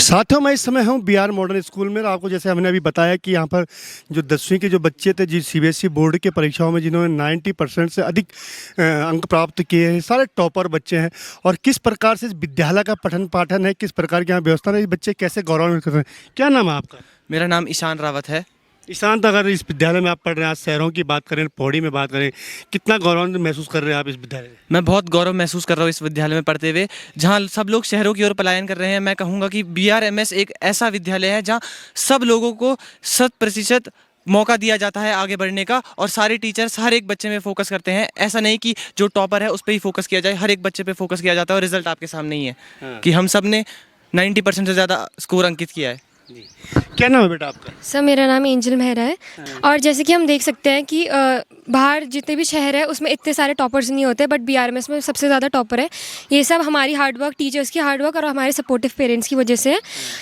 साथियों मैं इस समय हूँ BR मॉडर्न स्कूल में और आपको जैसे हमने अभी बताया कि यहाँ पर जो 10वीं के जो बच्चे थे जी CBSE बोर्ड के परीक्षाओं में जिन्होंने 90% से अधिक अंक प्राप्त किए हैं, सारे टॉपर बच्चे हैं। और किस प्रकार से इस विद्यालय का पठन पाठन है, किस प्रकार की यहाँ व्यवस्था है, ये बच्चे कैसे गौरवान्वित करते हैं। क्या नाम है आपका? मेरा नाम ईशान रावत है। ईशांत, अगर इस विद्यालय में आप पढ़ रहे हैं, आज शहरों की बात करें, पौड़ी में बात करें, कितना गौरवान्वित महसूस कर रहे हैं आप इस विद्यालय में? मैं बहुत गौरव महसूस कर रहा हूँ इस विद्यालय में पढ़ते हुए, जहाँ सब लोग शहरों की ओर पलायन कर रहे हैं। मैं कहूँगा कि BRMS एक ऐसा विद्यालय है जहाँ सब लोगों को 100% मौका दिया जाता है आगे बढ़ने का, और सारे टीचर्स हर एक बच्चे में फोकस करते हैं। ऐसा नहीं कि जो टॉपर है उस पर ही फोकस किया जाए, हर एक बच्चे पे फोकस किया जाता है। और रिजल्ट आपके सामने ही है कि हम सब ने 90% से ज़्यादा स्कोर अंकित किया है। क्या नाम है बेटा आपका? सर मेरा नाम एंजल मेहरा है। और जैसे कि हम देख सकते हैं कि बाहर जितने भी शहर है उसमें इतने सारे टॉपर्स नहीं होते, बट BRMS में सबसे ज़्यादा टॉपर है। ये सब हमारी हार्डवर्क, टीचर्स की हार्डवर्क और हमारे सपोर्टिव पेरेंट्स की वजह से है।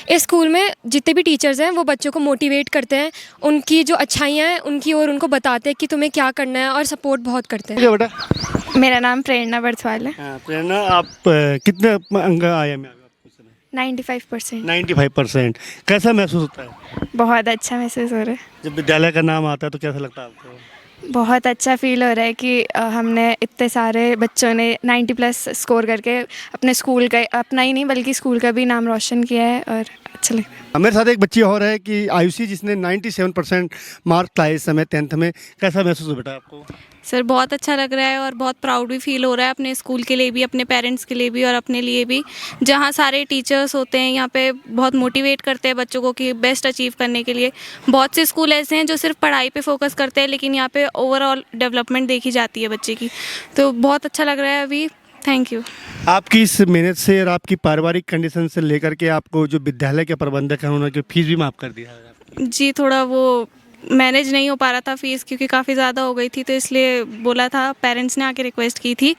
इस स्कूल में जितने भी टीचर्स हैं वो बच्चों को मोटिवेट करते हैं, उनकी जो अच्छाइयाँ हैं उनकी ओर उनको बताते हैं कि तुम्हें क्या करना है, और सपोर्ट बहुत करते हैं। क्या बेटा? मेरा नाम प्रेरणा बरथवाल है। प्रेरणा, आप कितने अंक आए में? 95%। 95%। कैसा महसूस होता है बहुत अच्छा महसूस हो रहा है। जब विद्यालय का नाम आता है तो कैसा लगता है आपको? बहुत अच्छा फील हो रहा है कि हमने इतने सारे बच्चों ने 90+ स्कोर करके अपने स्कूल का, अपना ही नहीं बल्कि स्कूल का भी नाम रोशन किया है, और अच्छा लगता है। मेरे साथ एक बच्ची और है कि आयुषी, जिसने 97% मार्क लाए इस समय 10th में। कैसा महसूस हो बेटा आपको? सर बहुत अच्छा लग रहा है और बहुत प्राउड भी फील हो रहा है अपने स्कूल के लिए भी, अपने पेरेंट्स के लिए भी और अपने लिए भी। जहाँ सारे टीचर्स होते हैं यहाँ पे बहुत मोटिवेट करते हैं बच्चों को कि बेस्ट अचीव करने के लिए। बहुत से स्कूल ऐसे हैं जो सिर्फ पढ़ाई पे फोकस करते हैं, लेकिन यहाँ पे ओवरऑल डेवलपमेंट देखी जाती है बच्चे की। तो बहुत अच्छा लग रहा है अभी। Thank you. आपकी इस मेहनत से और आपकी पारिवारिक कंडीशन से लेकर के आपको जो विद्यालय के प्रबंधक हैं उन्होंने फीस भी माफ़ कर दिया है आपकी? जी, थोड़ा वो मैनेज नहीं हो पा रहा था फीस, क्योंकि काफ़ी ज़्यादा हो गई थी, तो इसलिए बोला था, पेरेंट्स ने आके रिक्वेस्ट की थी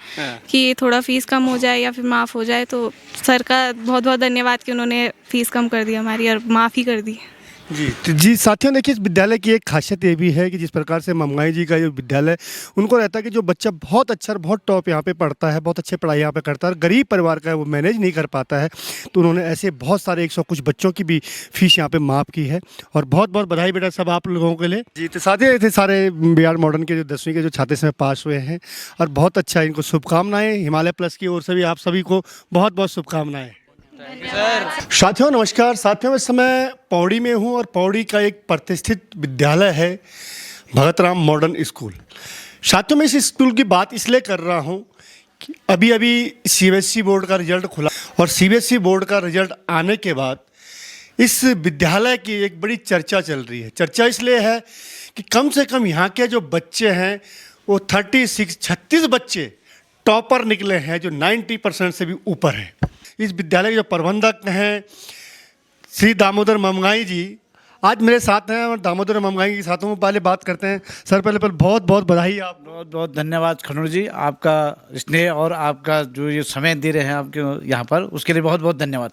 कि थोड़ा फ़ीस कम हो जाए या फिर माफ़ हो जाए। तो सर का बहुत बहुत धन्यवाद कि उन्होंने फ़ीस कम कर दी हमारी और माफ़ ही कर दी। जी तो जी साथियों, देखिए इस विद्यालय की एक खासियत ये भी है कि जिस प्रकार से ममगाई जी का जो विद्यालय, उनको रहता है कि जो बच्चा बहुत अच्छा और बहुत टॉप यहाँ पे पढ़ता है, बहुत अच्छे पढ़ाई यहाँ पे करता है और गरीब परिवार का है, वो मैनेज नहीं कर पाता है, तो उन्होंने ऐसे बहुत सारे 100 कुछ बच्चों की भी फीस यहाँ पे माफ़ की है। और बहुत बहुत बधाई बेटा सब आप लोगों के लिए। जी तो साथियों, थे सारे BR मॉडर्न के जो 10वीं के जो छात्र इसमें पास हुए हैं, और बहुत अच्छा इनको शुभकामनाएँ। हिमालय प्लस की ओर से भी आप सभी को बहुत बहुत शुभकामनाएँ। साथियों नमस्कार। साथियों, इस समय पौड़ी में हूँ और पौड़ी का एक प्रतिष्ठित विद्यालय है भगत राम मॉडर्न स्कूल। साथियों, मैं इस स्कूल की बात इसलिए कर रहा हूँ कि अभी अभी CBSE बोर्ड का रिजल्ट खुला, और CBSE बोर्ड का रिजल्ट आने के बाद इस विद्यालय की एक बड़ी चर्चा चल रही है। चर्चा इसलिए है कि कम से कम यहाँ के जो बच्चे हैं वो 36 बच्चे टॉपर निकले हैं, जो 90% से भी ऊपर हैं। इस विद्यालय के जो प्रबंधक हैं श्री दामोदर ममगाई जी आज मेरे साथ हैं, और दामोदर ममगाई के साथों में पहले बात करते हैं। सर पहले बहुत बहुत बधाई। आप बहुत बहुत धन्यवाद खनूर जी, आपका स्नेह और आपका जो ये समय दे रहे हैं आपके यहाँ पर, उसके लिए बहुत बहुत धन्यवाद।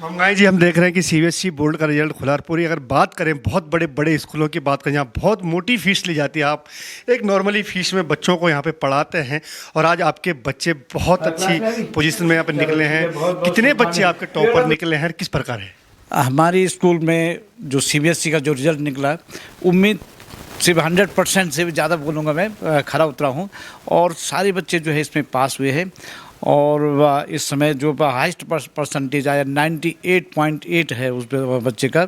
ममगाई जी, हम देख रहे हैं कि CBSE बोर्ड का रिजल्ट खुला, और पूरी अगर बात करें बहुत बड़े बड़े स्कूलों की बात करें, यहाँ बहुत मोटी फीस ली जाती है। आप एक नॉर्मली फीस में बच्चों को यहाँ पे पढ़ाते हैं, और आज आपके बच्चे बहुत अच्छी पोजीशन में यहाँ पे निकले हैं। कितने बच्चे आपके टॉपर निकले हैं, किस प्रकार है? हमारी स्कूल में जो CBSE का जो रिजल्ट निकला, उम्मीद सिर्फ 100% से भी ज़्यादा बोलूँगा मैं, खरा उतरा हूँ, और सारे बच्चे जो है इसमें पास हुए हैं। और इस समय जो हाइस्ट परसेंटेज आया 98.8 है उस बच्चे का।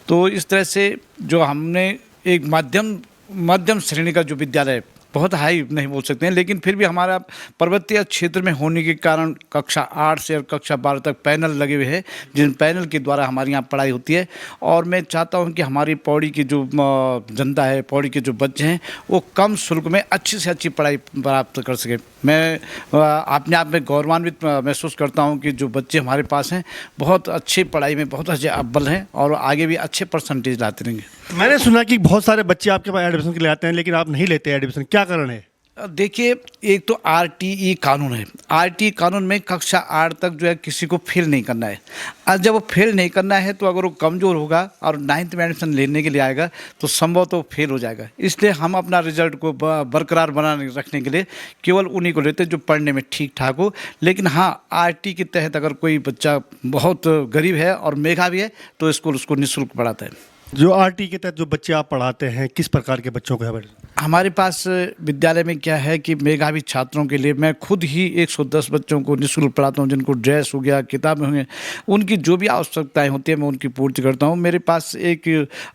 तो इस तरह से जो हमने एक मध्यम श्रेणी का जो विद्यालय, बहुत हाई नहीं बोल सकते हैं, लेकिन फिर भी हमारा पर्वतीय क्षेत्र में होने के कारण कक्षा 8 से और कक्षा 12 तक पैनल लगे हुए हैं, जिन पैनल के द्वारा हमारे यहाँ पढ़ाई होती है। और मैं चाहता हूँ कि हमारी पौड़ी की जो जनता है, पौड़ी के जो बच्चे हैं, वो कम शुल्क में अच्छी से अच्छी पढ़ाई प्राप्त कर सके। मैं अपने आप में गौरवान्वित महसूस करता हूँ कि जो बच्चे हमारे पास हैं बहुत अच्छी पढ़ाई में बहुत अच्छे अव्वल हैं, और आगे भी अच्छे परसेंटेज लाते रहेंगे। मैंने सुना कि बहुत सारे बच्चे आपके पास एडमिशन के लिए आते हैं, लेकिन आप नहीं लेते एडमिशन, क्या कारण है? देखिए, एक तो आरटीई कानून है। आरटीई कानून में कक्षा 8 तक जो है किसी को फेल नहीं करना है। और जब वो फेल नहीं करना है तो अगर वो कमज़ोर होगा और 9th में एडमिशन लेने के लिए आएगा तो संभव तो फेल हो जाएगा। इसलिए हम अपना रिजल्ट को बरकरार बनाने रखने के लिए केवल उन्हीं को लेते हैं जो पढ़ने में ठीक ठाक हो। लेकिन हाँ, आरटी के तहत अगर कोई बच्चा बहुत गरीब है और मेधावी है तो स्कूल उसको निःशुल्क पढ़ाता है। जो आरटी के तहत जो बच्चे आप पढ़ाते हैं, किस प्रकार के बच्चों को है? हमारे पास विद्यालय में क्या है कि मेधावी छात्रों के लिए मैं खुद ही 110 बच्चों को निःशुल्क पढ़ाता हूं, जिनको ड्रेस हो गया, किताबें हो गई, उनकी जो भी आवश्यकताएं होती हैं मैं उनकी पूर्ति करता हूं। मेरे पास एक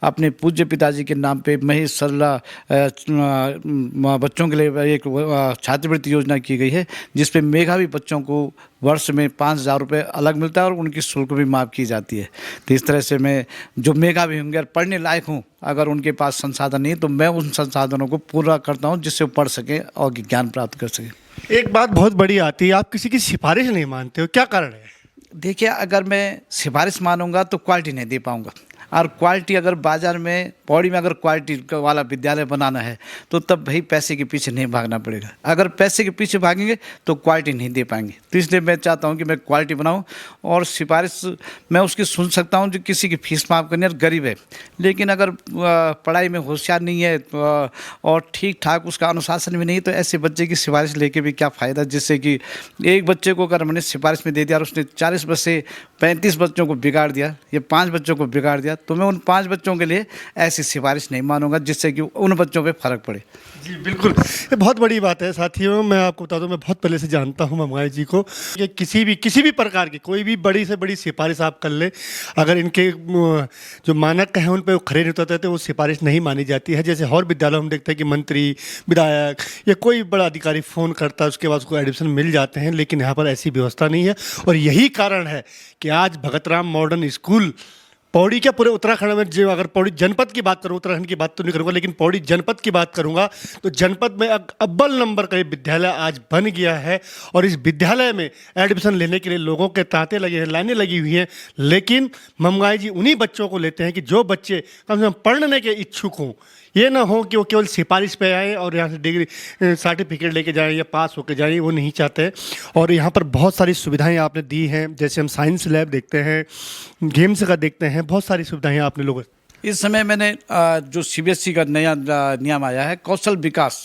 अपने पूज्य पिताजी के नाम पे महेश सरला बच्चों के लिए एक छात्रवृत्ति योजना की गई है, जिसपे मेधावी बच्चों को वर्ष में 5,000 रुपये अलग मिलता है और उनकी शुल्क भी माफ़ की जाती है। तो इस तरह से मैं जो मेधावी होंगे और पढ़ने लायक हूँ, अगर उनके पास संसाधन नहीं तो मैं उन संसाधनों को पूरा करता हूँ जिससे वो पढ़ सकें और ज्ञान प्राप्त कर सकें। एक बात बहुत बड़ी आती है, आप किसी की सिफारिश नहीं मानते हो, क्या कारण है? देखिए, अगर मैं सिफारिश मानूंगा तो क्वालिटी नहीं दे पाऊंगा। और क्वालिटी अगर बाज़ार में पौड़ी में अगर क्वालिटी वाला विद्यालय बनाना है तो तब भाई पैसे के पीछे नहीं भागना पड़ेगा। अगर पैसे के पीछे भागेंगे तो क्वालिटी नहीं दे पाएंगे। तो इसलिए मैं चाहता हूं कि मैं क्वालिटी बनाऊं और सिफारिश मैं उसकी सुन सकता हूं जो किसी की फीस माफ़ करनी है, गरीब है लेकिन अगर पढ़ाई में होशियार नहीं है और ठीक ठाक उसका अनुशासन भी नहीं, तो ऐसे बच्चे की सिफारिश लेके भी क्या फ़ायदा, जिससे कि एक बच्चे को अगर मैंने सिफारिश में दे दिया और उसने 40 में से 35 बच्चों को बिगाड़ दिया या 5 बच्चों को बिगाड़ दिया, तो मैं उन 5 बच्चों के लिए ऐसी सिफारिश नहीं मानूंगा जिससे कि उन बच्चों पे फ़र्क पड़े। जी बिल्कुल, ये बहुत बड़ी बात है साथियों। मैं आपको बता दूं, मैं बहुत पहले से जानता हूं ममगाई जी को कि किसी भी प्रकार की कोई भी बड़ी से बड़ी सिफारिश आप कर ले, अगर इनके जो मानक हैं उन पर खरे नहीं उतरते तो वो सिफारिश नहीं मानी जाती है। जैसे और विद्यालयों में हम देखते हैं कि मंत्री, विधायक या कोई बड़ा अधिकारी फ़ोन करता है, उसके बाद उसको एडमिशन मिल जाते हैं, लेकिन यहाँ पर ऐसी व्यवस्था नहीं है। और यही कारण है कि आज भगत राम मॉडर्न स्कूल पौड़ी के पूरे उत्तराखंड में, जो अगर पौड़ी जनपद की बात करूँ, उत्तराखंड की बात तो नहीं करूँगा, लेकिन पौड़ी जनपद की बात करूँगा तो जनपद में अव्वल नंबर का ये विद्यालय आज बन गया है। और इस विद्यालय में एडमिशन लेने के लिए लोगों के तांते लगे हैं, लाइनें लगी हुई हैं, लेकिन ममगाई जी उन्हीं बच्चों को लेते हैं कि जो बच्चे कम से कम पढ़ने के इच्छुक हों। ये ना हो कि वो केवल सिफारिश पे आए और यहाँ से डिग्री सर्टिफिकेट लेके जाएं या पास होके जाएं, वो नहीं चाहते। और यहाँ पर बहुत सारी सुविधाएं आपने दी हैं, जैसे हम साइंस लैब देखते हैं, गेम्स का देखते हैं, बहुत सारी सुविधाएं आपने लोगों। इस समय मैंने जो सीबीएसई का नया नियम आया है कौशल विकास,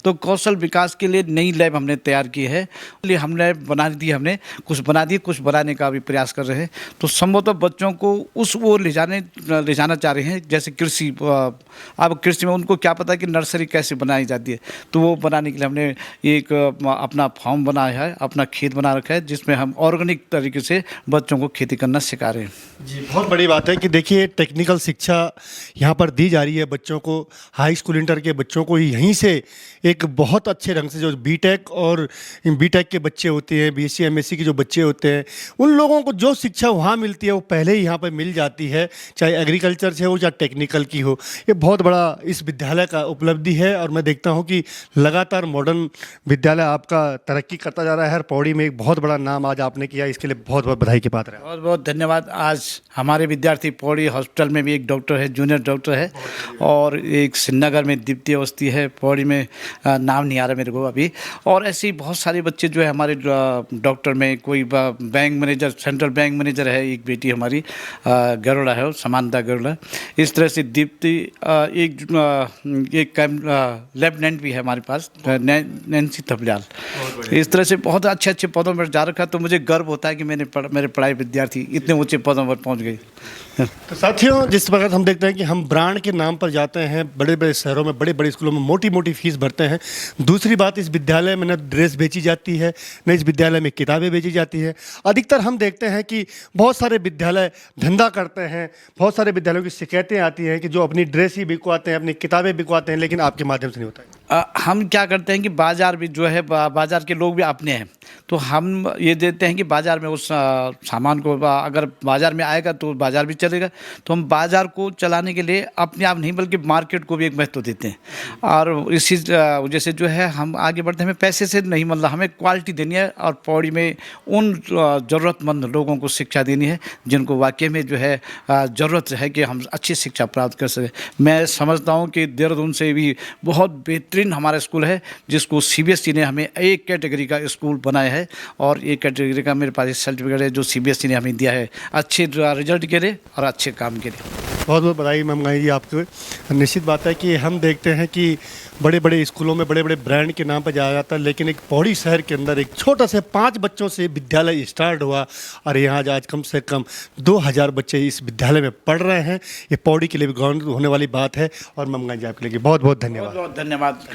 तो कौशल विकास के लिए नई लैब हमने तैयार की है। इसलिए हमने बना दी, हमने कुछ बना दी, कुछ बनाने का भी प्रयास कर रहे हैं। तो संभवतः बच्चों को उस ओर ले जाना चाह रहे हैं। जैसे कृषि, अब कृषि में उनको क्या पता कि नर्सरी कैसे बनाई जाती है, तो वो बनाने के लिए हमने एक अपना फार्म बनाया है, अपना खेत बना रखा है, जिसमें हम ऑर्गेनिक तरीके से बच्चों को खेती करना सिखा रहे हैं। जी बहुत बड़ी बात है कि देखिए टेक्निकल शिक्षा यहाँ पर दी जा रही है बच्चों को। हाई स्कूल इंटर के बच्चों को यहीं से एक बहुत अच्छे ढंग से, जो बीटेक और बीटेक के बच्चे होते हैं, बीएससी एमएससी के जो बच्चे होते हैं, उन लोगों को जो शिक्षा वहाँ मिलती है वो पहले ही यहाँ पर मिल जाती है, चाहे एग्रीकल्चर से हो चाहे टेक्निकल की हो। ये बहुत बड़ा इस विद्यालय का उपलब्धि है और मैं देखता हूँ कि लगातार मॉडर्न विद्यालय आपका तरक्की करता जा रहा है। हर पौड़ी में एक बहुत बड़ा नाम आज आपने किया, इसके लिए बहुत बहुत बधाई की पात्र है। बहुत बहुत धन्यवाद। आज हमारे विद्यार्थी पौड़ी हॉस्पिटल में भी एक डॉक्टर है, जूनियर डॉक्टर है, और एक श्रीनगर में दीप्ति अवस्थी है, पौड़ी में नाम नहीं आ रहा मेरे को अभी। और ऐसे ही बहुत सारे बच्चे जो है हमारे डॉक्टर में, कोई bank manager, central bank manager है, एक बेटी हमारी गरुड़ा है, समानता गरुड़ा। इस तरह से दीप्ति, एक लेफ्टिनेंट भी है हमारे पास, नैन्सी थपलियाल। इस तरह से बहुत अच्छे अच्छे पदों पर जा रखा, तो मुझे गर्व होता है कि मेरे पढ़ाई विद्यार्थी इतने ऊंचे पदों पर पहुंच गए। तो साथियों, जिस प्रकार हम देखते हैं कि हम ब्रांड के नाम पर जाते हैं, बड़े बड़े शहरों में, बड़े बड़े स्कूलों में मोटी मोटी फीस भरते हैं। दूसरी बात, इस विद्यालय में न ड्रेस बेची जाती है, न इस विद्यालय में किताबें बेची जाती है। अधिकतर हम देखते हैं कि बहुत सारे विद्यालय धंधा करते हैं, बहुत सारे विद्यालयों की शिकायतें आती हैं कि जो अपनी ड्रेस ही बिकवाते हैं, अपनी किताबें बिकवाते हैं, लेकिन आपके माध्यम से नहीं होता है। हम क्या करते हैं कि बाज़ार भी जो है, बाज़ार के लोग भी अपने हैं, तो हम ये देते हैं कि बाज़ार में उस सामान को अगर बाज़ार में आएगा तो बाज़ार भी चलेगा, तो हम बाज़ार को चलाने के लिए अपने आप नहीं बल्कि मार्केट को भी एक महत्व देते हैं। और इसी वजह से जो है हम आगे बढ़ते हैं। हमें पैसे से नहीं, मतलब हमें क्वालिटी देनी है और पौड़ी में उन ज़रूरतमंद लोगों को शिक्षा देनी है जिनको वाकई में जो है ज़रूरत है कि हम अच्छी शिक्षा प्राप्त कर सकें। मैं समझता हूँ कि देहरादून से भी बहुत बेहतरीन हमारा स्कूल है जिसको CBSE ने हमें एक कैटेगरी का स्कूल बनाया है, और एक कैटेगरी का मेरे पास सर्टिफिकेट है जो CBSE ने हमें दिया है अच्छे रिजल्ट के लिए और अच्छे काम के लिए। बहुत बहुत बधाई ममगाई जी आपको। निश्चित बात है कि हम देखते हैं कि बड़े बड़े स्कूलों में बड़े बड़े ब्रांड के नाम पर जाया जाता है, लेकिन एक पौड़ी शहर के अंदर एक छोटा से 5 बच्चों से विद्यालय स्टार्ट हुआ और यहाँ आज कम से कम 2000 बच्चे इस विद्यालय में पढ़ रहे हैं। ये पौड़ी के लिए भी गौरव होने वाली बात है। और ममगाई जी आपके लिए बहुत बहुत धन्यवाद। बहुत बहुत धन्यवाद।